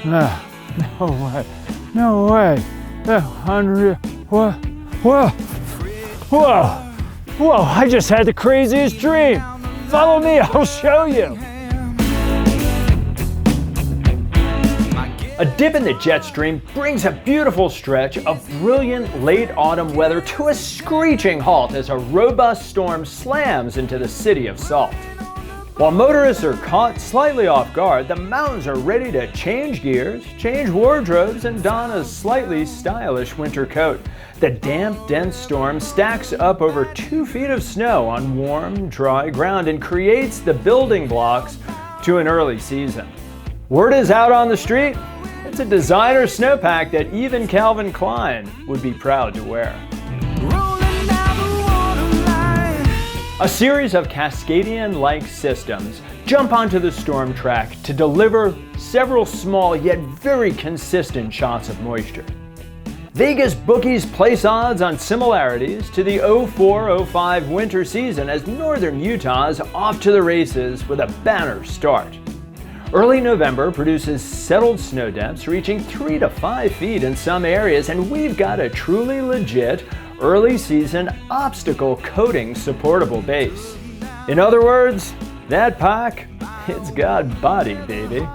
No, no way. No way. That's unreal. What? Whoa. Whoa. Whoa, I just had the craziest dream. Follow me, I'll show you. A dip in the jet stream brings a beautiful stretch of brilliant late autumn weather to a screeching halt as a robust storm slams into the city of Salt. While motorists are caught slightly off guard, the mountains are ready to change gears, change wardrobes, and don a slightly stylish winter coat. The damp, dense storm stacks up over 2 feet of snow on warm, dry ground and creates the building blocks to an early season. Word is out on the street. It's a designer snowpack that even Calvin Klein would be proud to wear. A series of Cascadian-like systems jump onto the storm track to deliver several small yet very consistent shots of moisture. Vegas bookies place odds on similarities to the 04-05 winter season as northern Utah is off to the races with a banner start. Early November produces settled snow depths reaching 3 to 5 feet in some areas, and we've got a truly legit early season obstacle coating supportable base. In other words, that pack, it's got body, baby.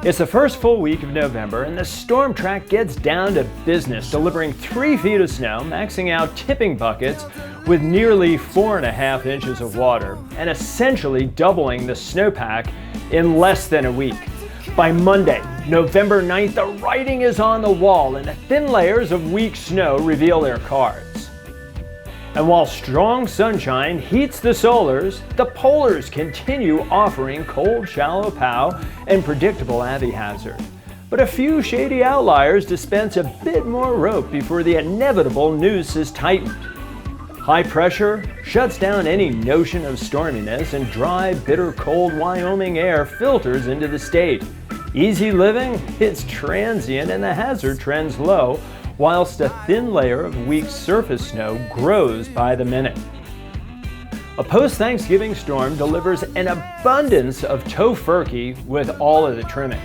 It's the first full week of November and the storm track gets down to business, delivering 3 feet of snow, maxing out tipping buckets with nearly 4.5 inches of water, and essentially doubling the snowpack in less than a week. By Monday, November 9th, the writing is on the wall and the thin layers of weak snow reveal their cards. And while strong sunshine heats the solars, the polars continue offering cold, shallow pow and predictable avy hazard. But a few shady outliers dispense a bit more rope before the inevitable noose is tightened. High pressure shuts down any notion of storminess and dry, bitter cold Wyoming air filters into the state. Easy living, it's transient and the hazard trends low, whilst a thin layer of weak surface snow grows by the minute. A post-Thanksgiving storm delivers an abundance of tofurkey with all of the trimmings.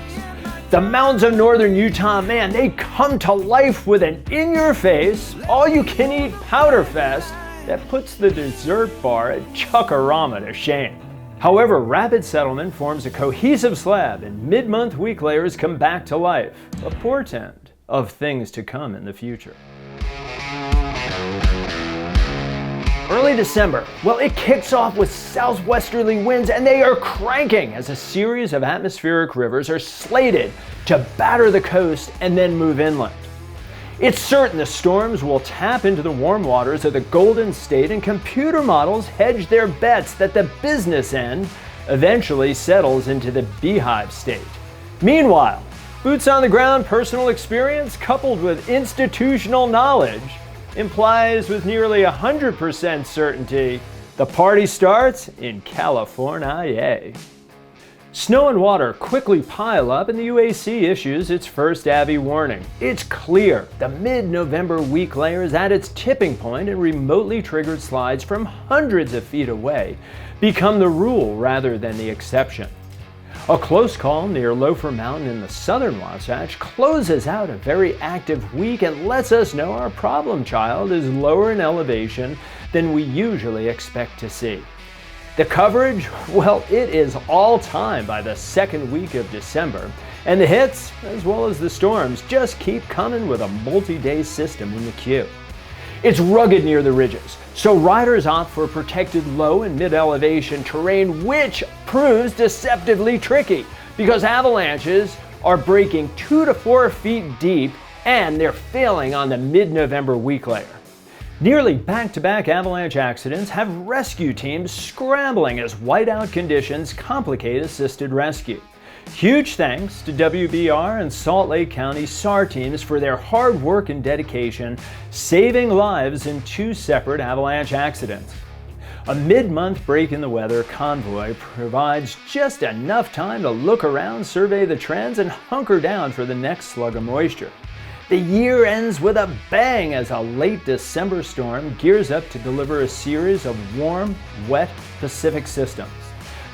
The mountains of northern Utah, man, they come to life with an in-your-face, all-you-can-eat powder fest that puts the dessert bar at Chuckarama to shame. However, rapid settlement forms a cohesive slab and mid-month weak layers come back to life, a portent of things to come in the future. Early December, well, it kicks off with southwesterly winds and they are cranking as a series of atmospheric rivers are slated to batter the coast and then move inland. It's certain the storms will tap into the warm waters of the Golden State and computer models hedge their bets that the business end eventually settles into the Beehive State. Meanwhile, boots on the ground personal experience coupled with institutional knowledge implies with nearly 100% certainty the party starts in California. Snow and water quickly pile up and the UAC issues its first avy warning. It's clear the mid-November weak layer is at its tipping point and remotely triggered slides from hundreds of feet away become the rule rather than the exception. A close call near Loafer Mountain in the southern Wasatch closes out a very active week and lets us know our problem child is lower in elevation than we usually expect to see. The coverage, well, it is all time by the second week of December, and the hits, as well as the storms, just keep coming with a multi-day system in the queue. It's rugged near the ridges, so riders opt for protected low and mid-elevation terrain, which proves deceptively tricky because avalanches are breaking 2 to 4 feet deep and they're failing on the mid-November weak layer. Nearly back-to-back avalanche accidents have rescue teams scrambling as whiteout conditions complicate assisted rescue. Huge thanks to WBR and Salt Lake County SAR teams for their hard work and dedication, saving lives in 2 separate avalanche accidents. A mid-month break in the weather convoy provides just enough time to look around, survey the trends, and hunker down for the next slug of moisture. The year ends with a bang as a late December storm gears up to deliver a series of warm, wet Pacific systems.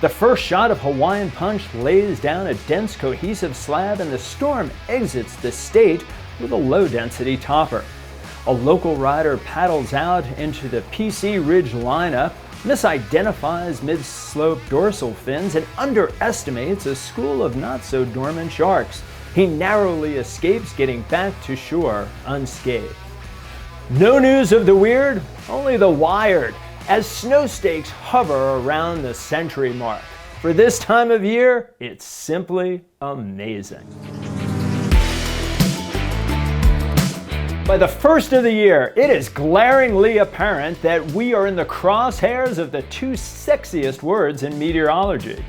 The first shot of Hawaiian Punch lays down a dense cohesive slab and the storm exits the state with a low-density topper. A local rider paddles out into the PC Ridge lineup, misidentifies mid-slope dorsal fins, and underestimates a school of not-so-dormant sharks. He narrowly escapes getting back to shore unscathed. No news of the weird, only the wired, as snow stakes hover around the century mark. For this time of year, it's simply amazing. By the first of the year, it is glaringly apparent that we are in the crosshairs of the two sexiest words in meteorology: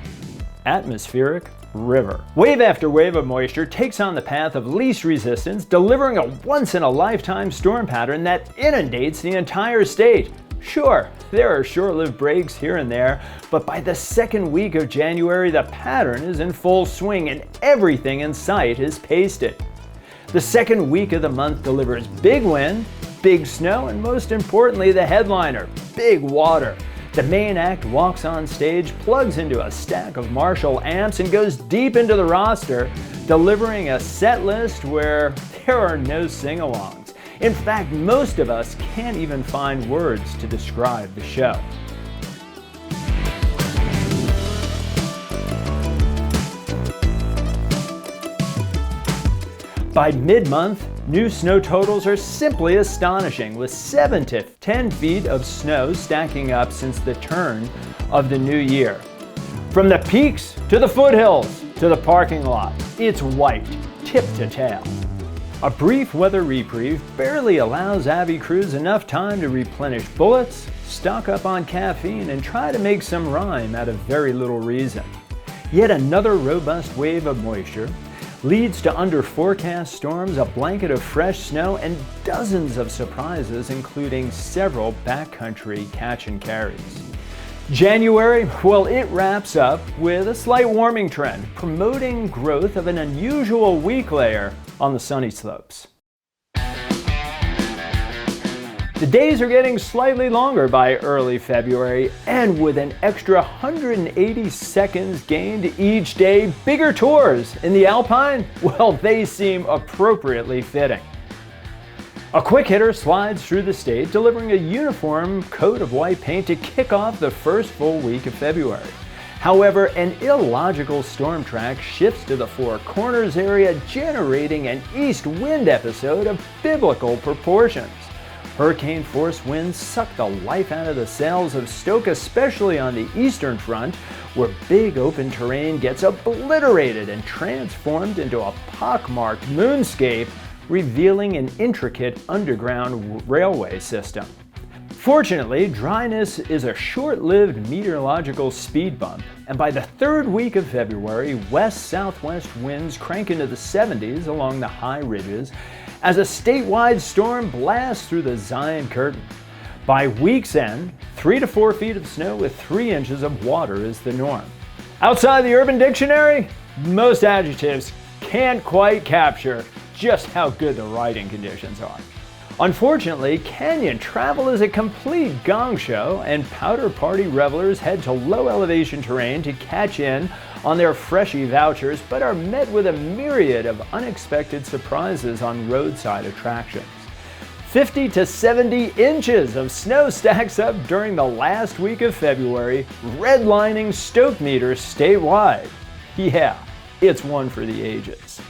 atmospheric river. Wave after wave of moisture takes on the path of least resistance, delivering a once-in-a-lifetime storm pattern that inundates the entire state. Sure, there are short-lived breaks here and there, but by the second week of January, the pattern is in full swing and everything in sight is pasted. The second week of the month delivers big wind, big snow, and most importantly, the headliner, big water. The main act walks on stage, plugs into a stack of Marshall amps, and goes deep into the roster, delivering a set list where there are no sing-alongs. In fact, most of us can't even find words to describe the show. By mid-month, new snow totals are simply astonishing, with 7 to 10 feet of snow stacking up since the turn of the new year. From the peaks to the foothills to the parking lot, it's white, tip to tail. A brief weather reprieve barely allows Avi crews enough time to replenish bullets, stock up on caffeine, and try to make some rhyme out of very little reason. Yet another robust wave of moisture leads to under-forecast storms, a blanket of fresh snow, and dozens of surprises, including several backcountry catch-and-carries. January, well, it wraps up with a slight warming trend, promoting growth of an unusual weak layer on the sunny slopes. The days are getting slightly longer by early February, and with an extra 180 seconds gained each day, bigger tours in the Alpine, well, they seem appropriately fitting. A quick hitter slides through the state, delivering a uniform coat of white paint to kick off the first full week of February. However, an illogical storm track shifts to the Four Corners area, generating an east wind episode of biblical proportions. Hurricane-force winds suck the life out of the sails of Stoke, especially on the eastern front, where big open terrain gets obliterated and transformed into a pockmarked moonscape, revealing an intricate underground railway system. Fortunately, dryness is a short-lived meteorological speed bump, and by the third week of February, west-southwest winds crank into the 70s along the high ridges as a statewide storm blasts through the Zion Curtain. By week's end, 3 to 4 feet of snow with 3 inches of water is the norm. Outside the Urban Dictionary, most adjectives can't quite capture just how good the riding conditions are. Unfortunately, canyon travel is a complete gong show, and powder party revelers head to low elevation terrain to catch in on their freshie vouchers, but are met with a myriad of unexpected surprises on roadside attractions. 50 to 70 inches of snow stacks up during the last week of February, redlining stoke meters statewide. Yeah, it's one for the ages.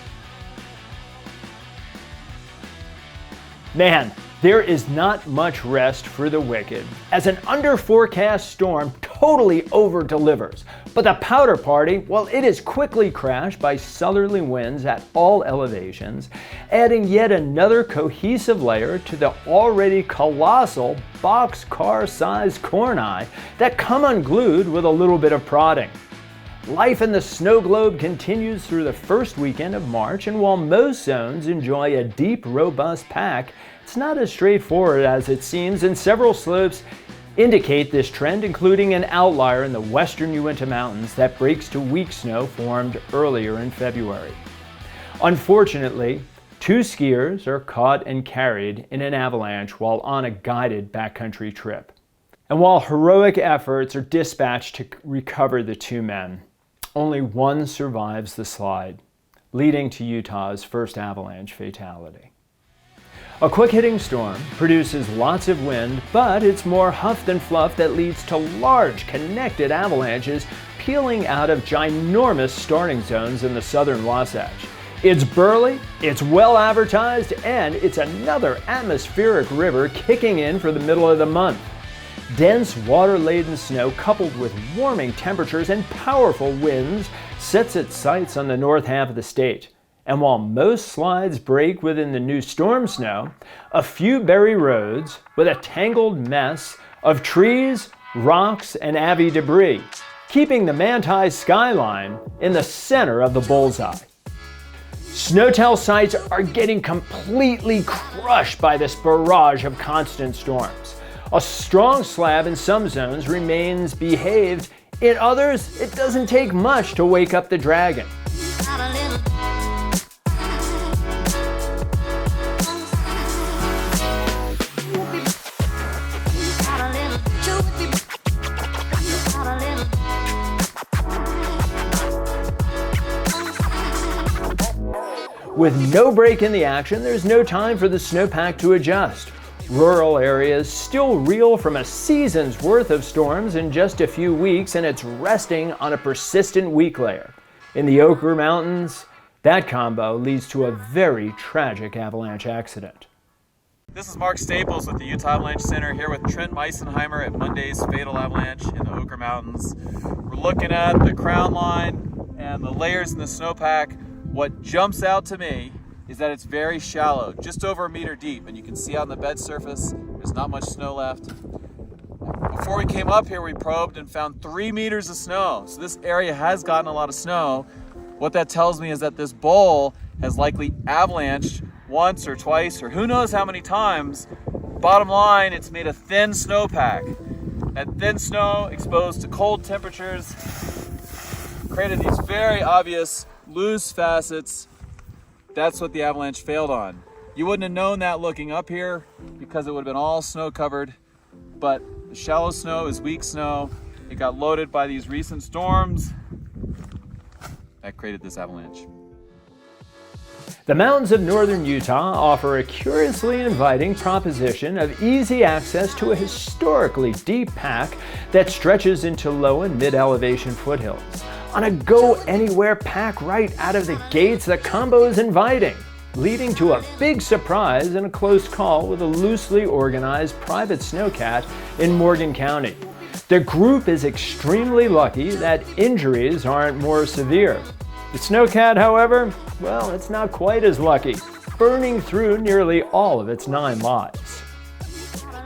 Man, there is not much rest for the wicked, as an under-forecast storm totally over-delivers. But the powder party, well, it is quickly crashed by southerly winds at all elevations, adding yet another cohesive layer to the already colossal boxcar-sized corn eye that come unglued with a little bit of prodding. Life in the snow globe continues through the first weekend of March, and while most zones enjoy a deep, robust pack, it's not as straightforward as it seems, and several slopes indicate this trend, including an outlier in the western Uinta Mountains that breaks to weak snow formed earlier in February. Unfortunately, 2 skiers are caught and carried in an avalanche while on a guided backcountry trip. And while heroic efforts are dispatched to recover the two men, only one survives the slide, leading to Utah's first avalanche fatality. A quick-hitting storm produces lots of wind, but it's more huff than fluff that leads to large connected avalanches peeling out of ginormous starting zones in the southern Wasatch. It's burly, it's well advertised, and it's another atmospheric river kicking in for the middle of the month. Dense, water-laden snow coupled with warming temperatures and powerful winds sets its sights on the north half of the state. And while most slides break within the new storm snow, a few bury roads with a tangled mess of trees, rocks, and avy debris, keeping the Manti skyline in the center of the bullseye. Snowtel sites are getting completely crushed by this barrage of constant storms. A strong slab in some zones remains behaved. In others, it doesn't take much to wake up the dragon. With no break in the action, there's no time for the snowpack to adjust. Rural areas still reel from a season's worth of storms in just a few weeks, and it's resting on a persistent weak layer. In the Ochre Mountains, that combo leads to a very tragic avalanche accident. This is Mark Staples with the Utah Avalanche Center here with Trent Meisenheimer at Monday's fatal avalanche in the Ochre Mountains. We're looking at the crown line and the layers in the snowpack. What jumps out to me is that it's very shallow, just over a meter deep, and you can see on the bed surface there's not much snow left. Before we came up here, we probed and found 3 meters of snow. So this area has gotten a lot of snow. What that tells me is that this bowl has likely avalanched once or twice, or who knows how many times. Bottom line, it's made a thin snowpack. That thin snow exposed to cold temperatures created these very obvious loose facets. That's what the avalanche failed on. You wouldn't have known that looking up here because it would have been all snow covered, but the shallow snow is weak snow. It got loaded by these recent storms that created this avalanche. The mountains of northern Utah offer a curiously inviting proposition of easy access to a historically deep pack that stretches into low and mid-elevation foothills. On a go-anywhere pack right out of the gates, the combo is inviting, leading to a big surprise and a close call with a loosely organized private snowcat in Morgan County. The group is extremely lucky that injuries aren't more severe. The snowcat, however, well, it's not quite as lucky, burning through nearly all of its 9 lives.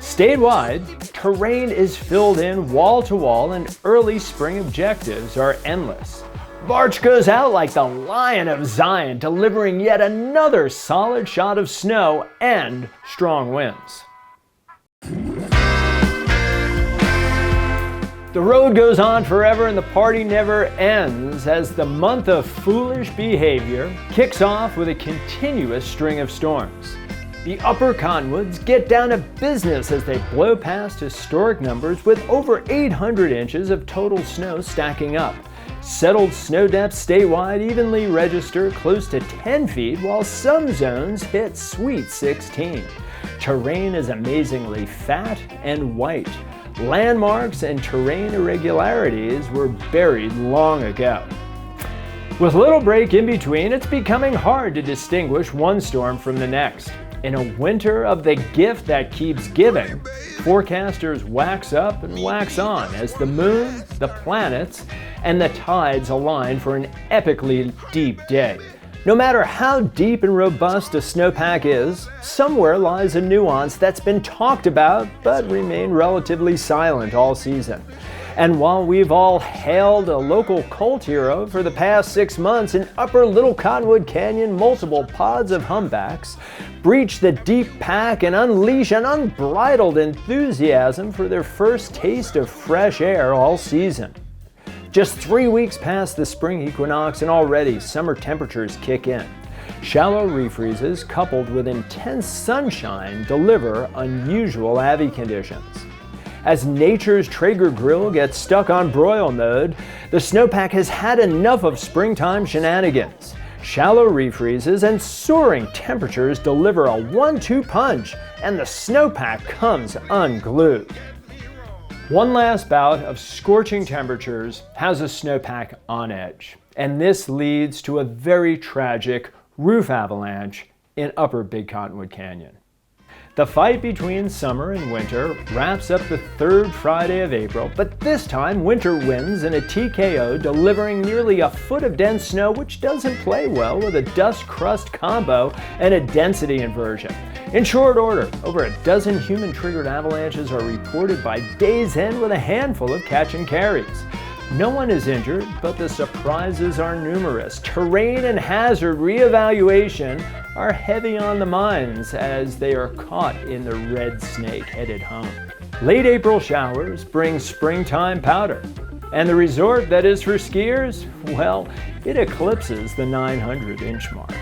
Statewide, terrain is filled in wall to wall and early spring objectives are endless. March goes out like the Lion of Zion, delivering yet another solid shot of snow and strong winds. The road goes on forever and the party never ends as the month of foolish behavior kicks off with a continuous string of storms. The upper cottonwoods get down to business as they blow past historic numbers with over 800 inches of total snow stacking up. Settled snow depths statewide evenly register close to 10 feet while some zones hit sweet 16. Terrain is amazingly fat and white. Landmarks and terrain irregularities were buried long ago. With little break in between, it's becoming hard to distinguish one storm from the next. In a winter of the gift that keeps giving, forecasters wax up and wax on as the moon, the planets, and the tides align for an epically deep day. No matter how deep and robust a snowpack is, somewhere lies a nuance that's been talked about but remained relatively silent all season. And while we've all hailed a local cult hero for the past 6 months, in upper Little Cottonwood Canyon, multiple pods of humpbacks breach the deep pack and unleash an unbridled enthusiasm for their first taste of fresh air all season. Just 3 weeks past the spring equinox and already summer temperatures kick in. Shallow refreezes coupled with intense sunshine deliver unusual avy conditions. As nature's Traeger grill gets stuck on broil mode, the snowpack has had enough of springtime shenanigans. Shallow refreezes and soaring temperatures deliver a 1-2 punch, and the snowpack comes unglued. One last bout of scorching temperatures has a snowpack on edge, and this leads to a very tragic roof avalanche in upper Big Cottonwood Canyon. The fight between summer and winter wraps up the third Friday of April, but this time winter wins in a TKO, delivering nearly a foot of dense snow, which doesn't play well with a dust-crust combo and a density inversion. In short order, over a dozen human-triggered avalanches are reported by day's end, with a handful of catch and carries. No one is injured, but the surprises are numerous. Terrain and hazard reevaluation are heavy on the minds as they are caught in the red snake headed home. Late April showers bring springtime powder, and the resort that is for skiers, well, it eclipses the 900-inch mark.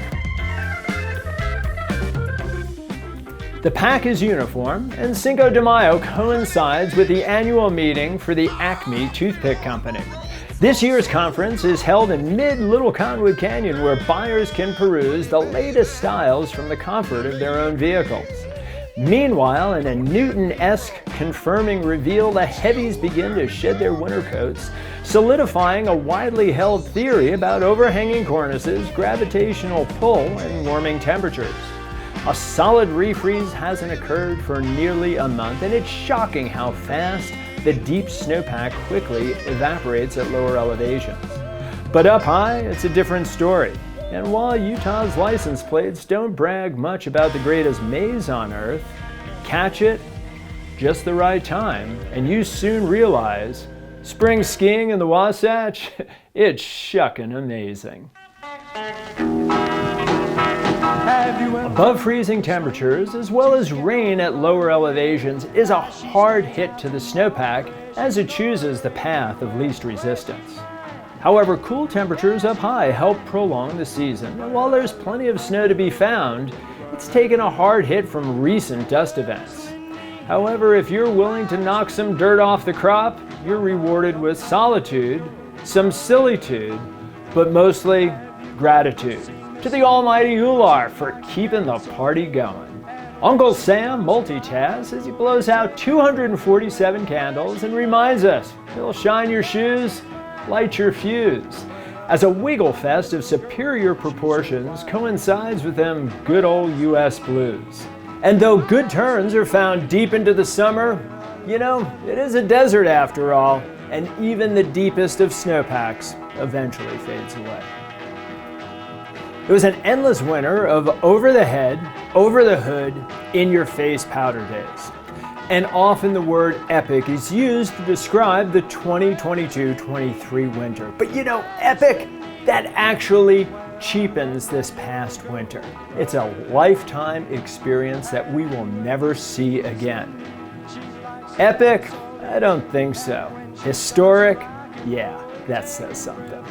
The pack is uniform, and Cinco de Mayo coincides with the annual meeting for the Acme Toothpick Company. This year's conference is held in mid-Little Cottonwood Canyon, where buyers can peruse the latest styles from the comfort of their own vehicles. Meanwhile, in a Newton-esque confirming reveal, the heavies begin to shed their winter coats, solidifying a widely held theory about overhanging cornices, gravitational pull, and warming temperatures. A solid refreeze hasn't occurred for nearly a month, and it's shocking how fast the deep snowpack quickly evaporates at lower elevations. But up high, it's a different story. And while Utah's license plates don't brag much about the greatest maze on Earth, catch it just the right time, and you soon realize spring skiing in the Wasatch, it's shuckin' amazing. Above freezing temperatures, as well as rain at lower elevations, is a hard hit to the snowpack as it chooses the path of least resistance. However, cool temperatures up high help prolong the season, and while there's plenty of snow to be found, it's taken a hard hit from recent dust events. However, if you're willing to knock some dirt off the crop, you're rewarded with solitude, some silitude, but mostly gratitude to the almighty Ular for keeping the party going. Uncle Sam multitasks as he blows out 247 candles and reminds us he'll shine your shoes, light your fuse, as a wiggle fest of superior proportions coincides with them good old US blues. And though good turns are found deep into the summer, you know, it is a desert after all, and even the deepest of snowpacks eventually fades away. It was an endless winter of over the head, over the hood, in your face powder days. And often the word epic is used to describe the 2022-23 winter. But you know, epic, that actually cheapens this past winter. It's a lifetime experience that we will never see again. Epic? I don't think so. Historic? Yeah, that says something.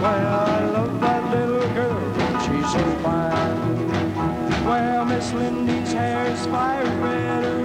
Well, I love that little girl, she's so fine. Well, Miss Lindy's hair is fire red.